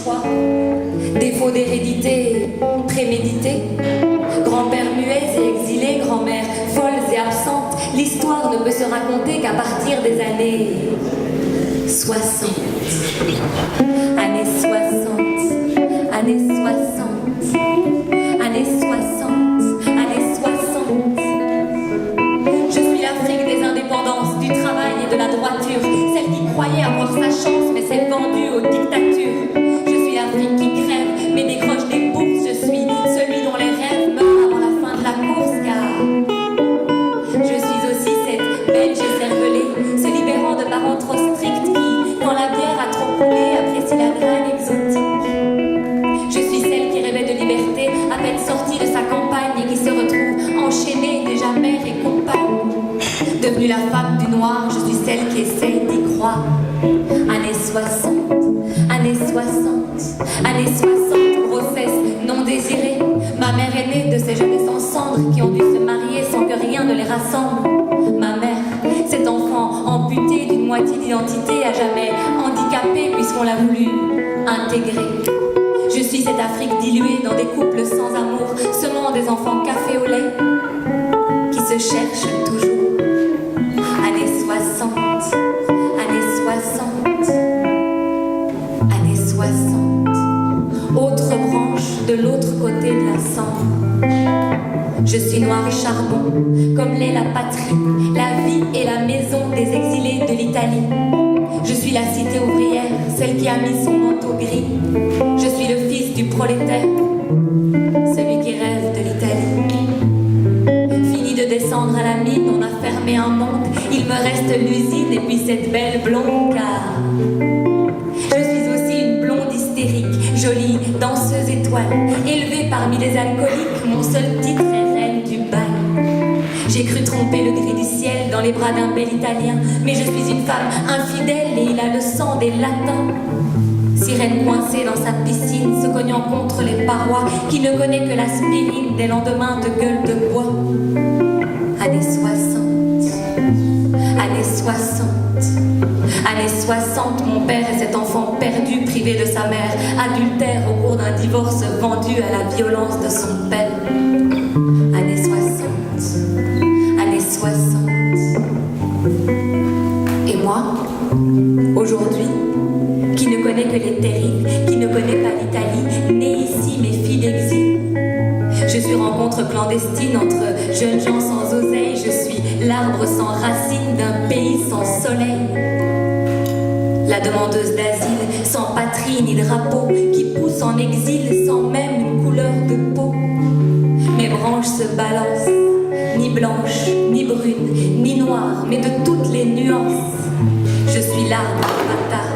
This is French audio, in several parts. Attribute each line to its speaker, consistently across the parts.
Speaker 1: choix, défaut d'hérédité prémédité, grand-père muets et exilé, grand-mère folles et absentes, l'histoire ne peut se raconter qu'à partir des années 60. Années 60, années 60, années 60, années 60. Je suis l'Afrique des indépendances, du travail et de la droiture, celle qui croyait avoir sa chance mais s'est vendue aux dictatures. Je suis l'Afrique qui crève mais décroche des bourses, je suis celui dont les rêves meurent avant la fin de la course, car je suis aussi cette Belge cervelée, se libérant de parents trop stricts qui, quand la bière a trop coulé, apprécie la drague exotique. Je suis celle qui rêvait de liberté, à peine sortie de sa campagne et qui se retrouve enchaînée, déjà mère et compagne. Devenue la femme du noir, je suis celle qui essaye d'y croire. Années 60, années 60, années 60, grossesse non désirée. Ma mère est née de ces jeunes sans cendres qui ont dû se marier sans que rien ne les rassemble. Ma mère, cet enfant amputé d'une moitié d'identité, à jamais handicapé puisqu'on l'a voulu intégrer. Je suis cette Afrique diluée dans des couples sans amour, semant des enfants café au lait qui se cherchent toujours. Années 60, années 60, années 60. Autre branche de l'autre côté de la Sambre. Je suis noire et charbon, comme l'est la patrie, la vie et la maison des exilés de l'Italie. Je suis la cité ouvrière, celle qui a mis son manteau gris. Je suis le fils du prolétaire, celui qui rêve de l'Italie. Fini de descendre à la mine, on a fermé un monde. Il me reste l'usine et puis cette belle blonde, car je suis aussi une blonde hystérique, jolie danseuse étoile, élevée parmi les alcooliques. Mon seul titre est reine du bal. J'ai cru tromper le gris du ciel dans les bras d'un bel Italien, mais je suis une femme infidèle et il a le sang des latins. Sirène coincée dans sa piscine, se cognant contre les parois, qui ne connaît que l'aspirine des lendemains de gueule de bois. Années 60, années 60, années 60, mon père est cet enfant perdu, privé de sa mère, adultère au cours d'un divorce, vendu à la violence de son père. Années 60, années 60. Et moi, aujourd'hui, qui ne connaît que les terribles, qui ne connaît pas l'Italie, née ici mais fille d'exil. Je suis rencontre clandestine entre jeunes gens sans oseille, je suis l'arbre sans racines d'un pays sans soleil. La demandeuse d'asile, sans patrie ni drapeau, qui pousse en exil sans même une couleur de peau. Mes branches se balancent, ni blanches, ni brunes, ni noires, mais de toutes les nuances. Je suis l'arbre bâtard.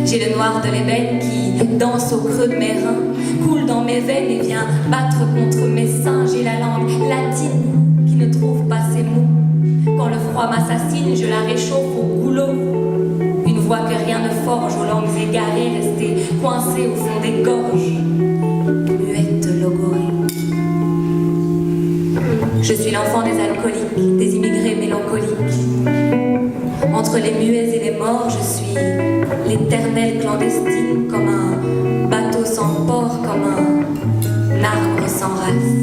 Speaker 1: J'ai le noir de l'ébène qui danse au creux de mes reins, coule dans mes veines et vient battre contre mes seins. J'ai la langue latine qui ne trouve pas ses mots. Quand le froid m'assassine, je la réchauffe au goulot. Une voix que rien ne forge aux langues égarées, restées coincées au fond des gorges. Muette logorée. Je suis l'enfant des alcooliques, des immigrés mélancoliques. Entre les muets et les morts, je suis l'éternelle clandestine, comme un bateau sans port, comme un arbre sans race.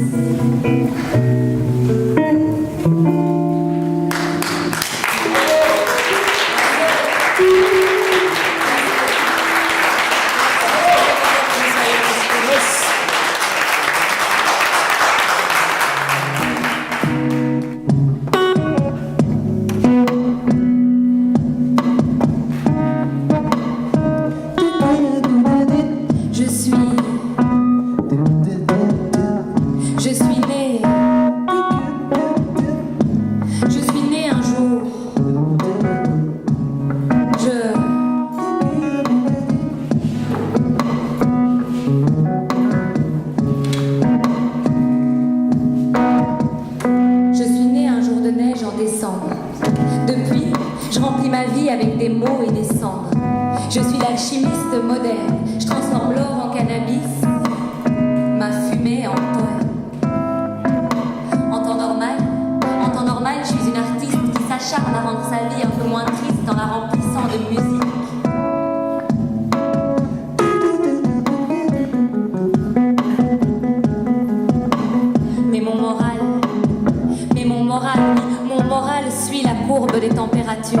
Speaker 1: perdre des températures.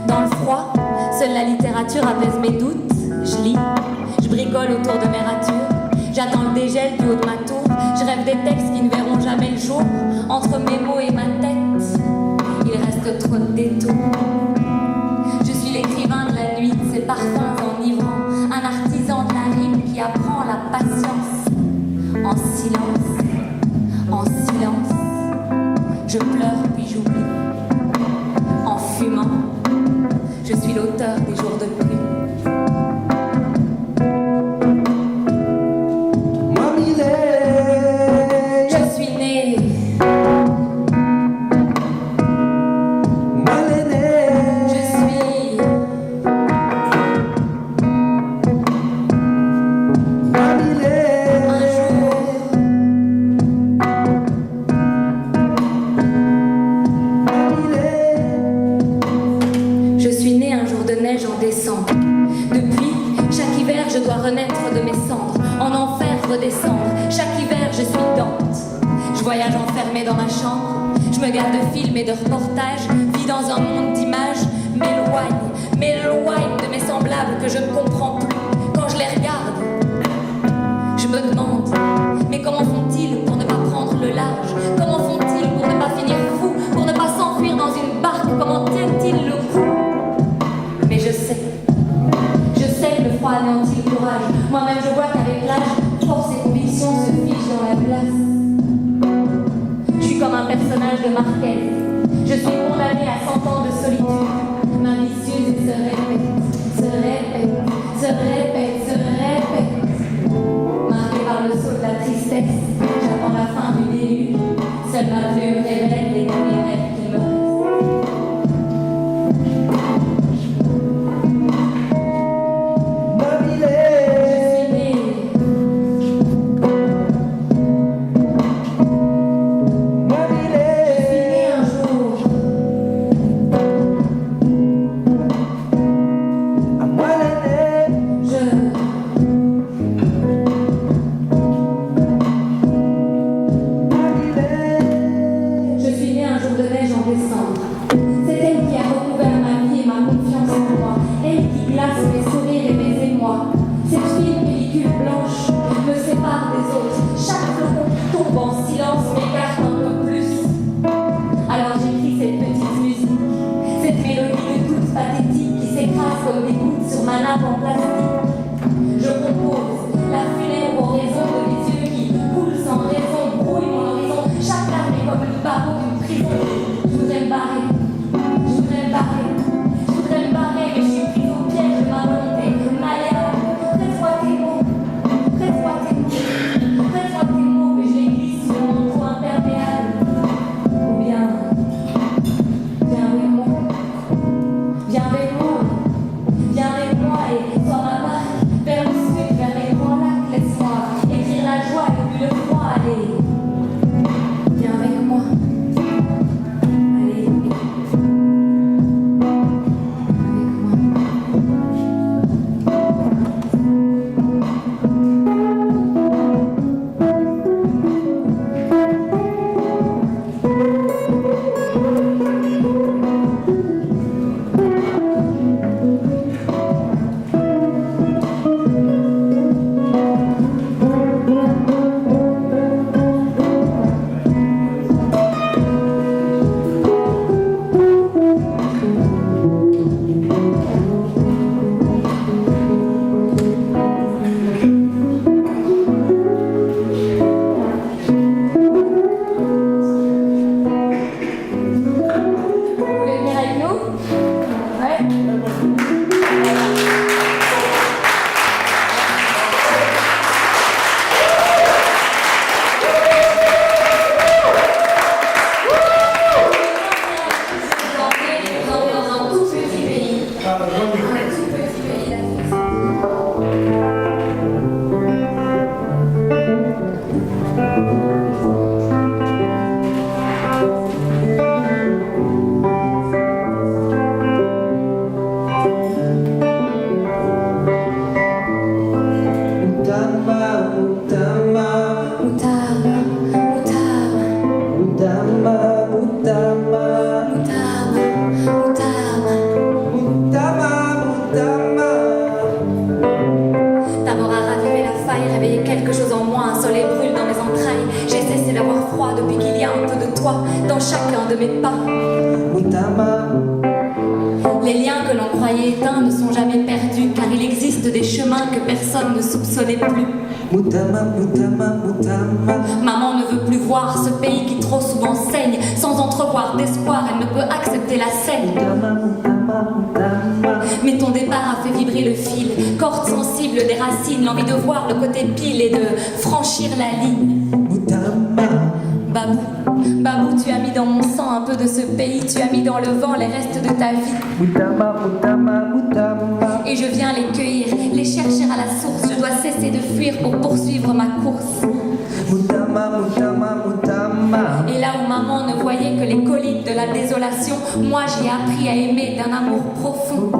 Speaker 1: Dans le froid, seule la littérature apaise mes doutes. Je lis, je bricole autour de mes ratures. J'attends le dégel du haut de ma tour. Je rêve des textes qui ne verront jamais le jour. Entre mes mots et ma tête, il reste trop de détours. Je suis l'écrivain de la nuit, de ses parfums enivrants. Un artisan de la rime qui apprend la patience. En silence, en silence. Je pleure puis j'oublie. En fumant, je suis l'auteur des jours de pluie. Je suis née. Je suis. Un jour. Je suis née un jour de neige en décembre. Depuis, chaque hiver, je dois renaître de mes cendres. En enfer redescendre. Chaque hiver, je suis Dante. Je voyage enfermée dans ma chambre. Je me garde de films et de reportages. Vis dans un monde d'images. M'éloigne de mes semblables que je ne comprends plus. Quand je les regarde, je me demande, mais comment font-ils pour ne pas prendre le large? Comment font-ils pour ne pas finir fou? Pour ne pas s'enfuir dans une barque? Comment tiennent-ils le coup? Mais je sais que le froid anéantit le courage. Moi-même je vois qu'avec l'âge, force et conviction se figent dans la glace. Je suis comme un personnage de Marquez. Je suis condamnée à 100 ans de solitude. Ma vie s'use et se répète, se répète, se répète, se répète. Marquée par le saut de la tristesse, j'attends la fin du déluge. Seule ma plume révèle les derniers rêves qui me restent. Viens avec moi et sois ma marque vers le sud, vers les chacun de mes pas. Les liens que l'on croyait éteints ne sont jamais perdus, car il existe des chemins que personne ne soupçonnait plus. Maman ne veut plus voir ce pays qui trop souvent saigne. Sans entrevoir d'espoir, elle ne peut accepter la scène. Mais ton départ a fait vibrer le fil, corde sensible des racines, l'envie de voir le côté pile et de franchir la ligne. Babou, Babou, tu as mis dans mon sang un peu de ce pays, tu as mis dans le vent les restes de ta vie. Et je viens les cueillir, les chercher à la source. Je dois cesser de fuir pour poursuivre ma course. Et là où maman ne voyait que les collines de la désolation, moi j'ai appris à aimer d'un amour profond.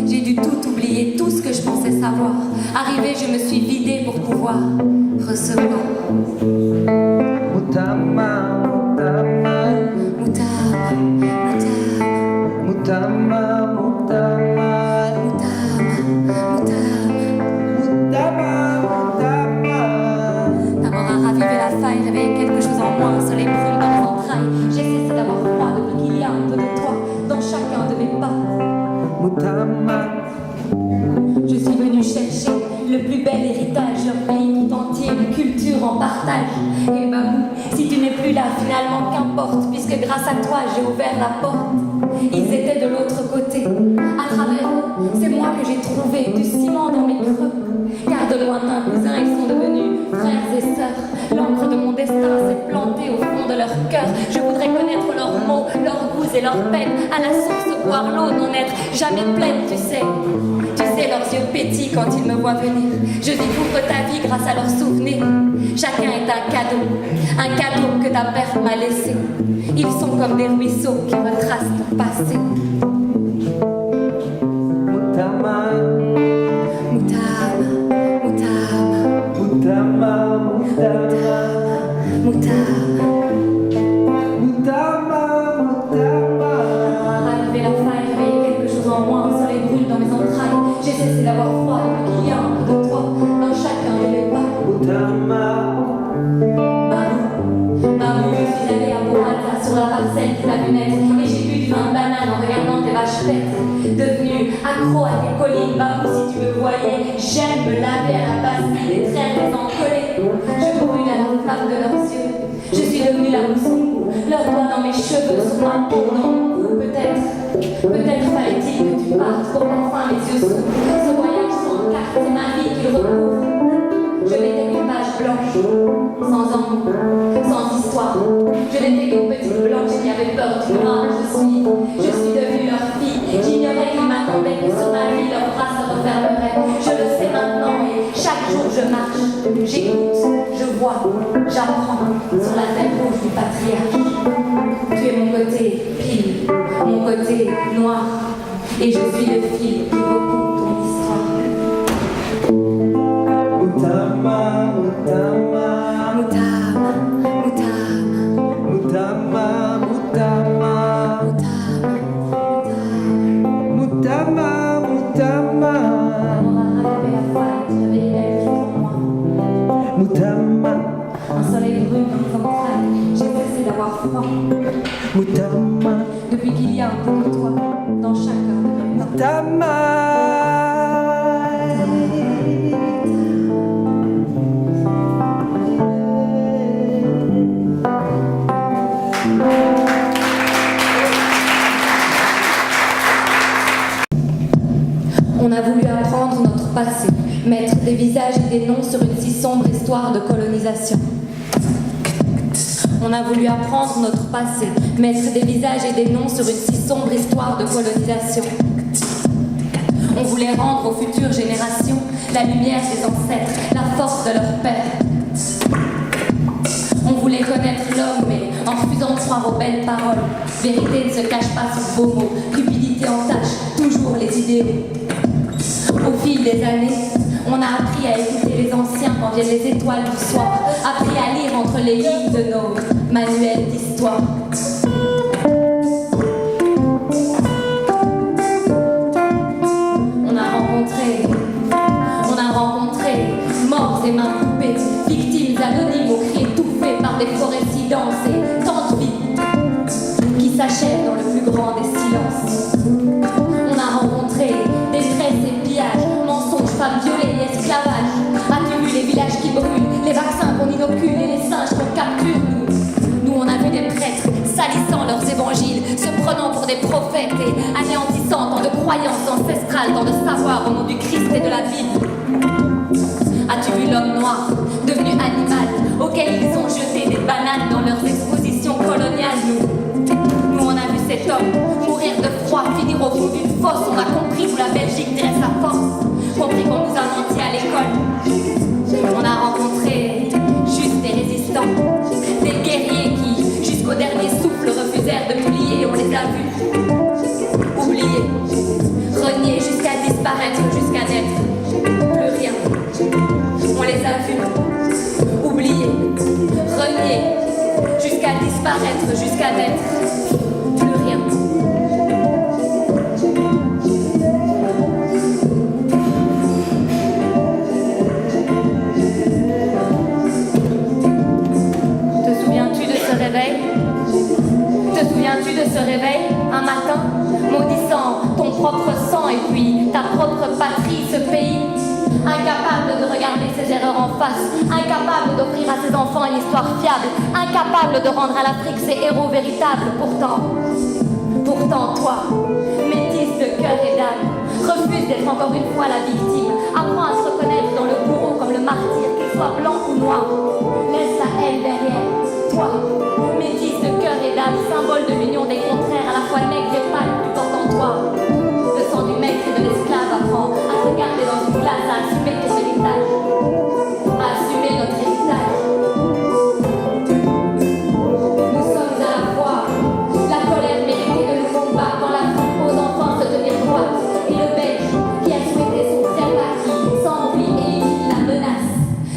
Speaker 1: J'ai dû tout oublier, tout ce que je pensais savoir. Arrivé, je me suis vidée pour pouvoir recevoir. Ta mort a ravivé la faille, réveillé quelque chose en moi, un soleil brûle dans mes entrailles. J'ai cessé d'avoir froid depuis qu'il y a un peu de toi dans chacun de mes pas. Je suis venue chercher le plus bel héritage d'un pays tout entier, une culture en partage. Et Babou, si tu n'es plus là, finalement qu'importe, puisque grâce à toi j'ai ouvert la porte. Ils étaient de l'autre côté. À travers eux, c'est moi que j'ai trouvé du ciment dans mes creux. Car de lointains cousins, ils sont devenus frères et sœurs. L'encre de mon destin s'est plantée au fond de leur cœur. Je voudrais connaître leurs mots, leurs goûts et leurs peines. À la source, boire l'eau, n'en être jamais pleine, tu sais. Tu sais, leurs yeux pétillent quand ils me voient venir. Je découvre ta vie grâce à leurs souvenirs. Chacun est un cadeau que ta père m'a laissé. Ils sont comme des ruisseaux qui retracent ton passé. Arrivé la faille, réveiller quelque chose en moi, un soleil brûle dans mes entrailles. J'ai cessé d'avoir froid depuis qu'il y a un peu de toi dans chacun de mes pas. Babou, je suis allée à Borata sur la parcelle qui t'a vu naître, et j'ai bu du vin de banane en regardant tes vaches fêtes. Devenu accro à tes collines, Babou, si tu me voyais, j'aime me laver à la base des traits des encollés. Je brûle à la flamme de leurs yeux. Je suis devenue la mousson, leurs doigts dans mes cheveux, sur ma peau, dans mon cou. Peut-être fallait-il que tu partes pour qu'enfin les yeux s'ouvrent. Ce voyage sans carte, c'est ma vie qui le recouvre. Je n'étais qu'une page blanche, sans amour, sans histoire. Je n'étais qu'une petite blanche qui avait peur du noir. Je suis devenue leur fille. J'ignorais qu'ils m'attendaient, que sur ma vie leurs bras se refermeraient. Je le sais maintenant et chaque jour je marche, j'écoute, je vois, j'apprends sur la terre rouge du patriarche. Tu es mon côté pile, mon côté noir, et je suis le fil qui recouvre ton histoire. Un soleil brûle dans mes entrailles, j'ai cessé d'avoir froid. Depuis qu'il y a un peu de toi dans chacun de mes pas. On a voulu apprendre notre passé, mettre des visages et des noms sur une si sombre histoire de colonisation. On a voulu apprendre notre passé, mettre des visages et des noms sur une si sombre histoire de colonisation. On voulait rendre aux futures générations la lumière des ancêtres, la force de leurs pères. On voulait connaître l'homme, mais en refusant de croire aux belles paroles. Vérité ne se cache pas sous beaux mots, cupidité entache toujours les idéaux. Au fil des années, on a appris à écouter les anciens quand viennent les étoiles du soir, appris à lire entre les lignes de nos manuels d'histoire. On a rencontré morts et mains coupées, victimes anonymes aux cris étouffés par des forêts si denses et tant de vies société anéantissant tant de croyances ancestrales, tant de savoir au nom du Christ et de la Bible. As-tu vu l'homme noir, devenu animal, auquel ils ont jeté des bananes dans leurs expositions coloniales? Nous on a vu cet homme mourir de froid, finir au fond d'une fosse. On a compris où la Belgique tirait sa force, compris qu'on nous a menti à l'école. On a rencontré juste des résistants, des guerriers qui, jusqu'au dernier souffle, refusèrent de nous lier. On les a vus oubliés, reniés jusqu'à disparaître, jusqu'à n'être plus rien. On les a vus oubliés, reniés jusqu'à disparaître, jusqu'à n'être plus rien. Te souviens-tu de ce réveil? Te souviens-tu de ce réveil, un matin, maudissant ton propre sang et puis ta propre patrie, ce pays, incapable de regarder ses erreurs en face, incapable d'offrir à ses enfants une histoire fiable, incapable de rendre à l'Afrique ses héros véritables? Pourtant, toi, métisse de cœur et d'âme, refuse d'être encore une fois la victime, apprends à se reconnaître dans le bourreau comme le martyr, qu'il soit blanc ou noir, laisse la haine derrière. Toi, métisse de cœur et d'âme, symbole de l'union des contraires, à la fois nègre et pâle, tu portes en toi le sang du maître et de l'esclave. Apprends à te regarder dans une glace, à assumer ton héritage, à assumer notre héritage. Nous sommes à la fois la colère méritée de nos combats quand l'Afrique aux enfants se tenir droite, et le Belge qui a souhaité son trépas qui s'ennuie et évite la menace.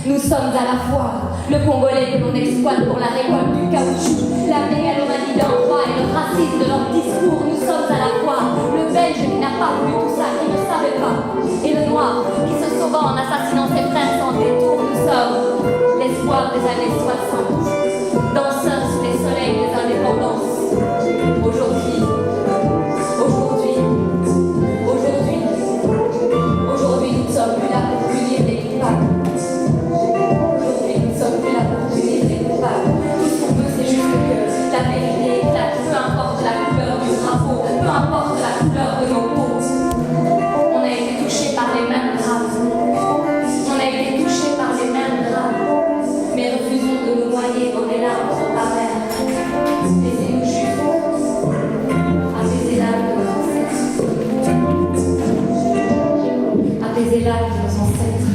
Speaker 1: Nous sommes à la fois le Congolais que l'on exploite pour la récolte du caoutchouc, la mégalomanie d'un roi et le racisme de leur discours. Nous sommes à la fois le Belge qui n'a pas voulu tout ça, qui ne savait pas, et le Noir qui se sauva en assassinant ses frères sans détour. Nous sommes l'espoir des années 60, danseurs sous les soleils des indépendances. Aujourd'hui, nous ne sommes plus là pour punir les coupables. Tout ce qu'on veut, c'est juste que la vérité éclate, peu importe la couleur du drapeau, peu importe la couleur de nos peaux. On a été touchés par les mêmes drames. On a été touchés par les mêmes drames. Mais refusons de nous noyer dans des larmes trop amères. Laissez-nous juste apaiser l'âme de nos ancêtres. Apaiser l'âme de nos ancêtres.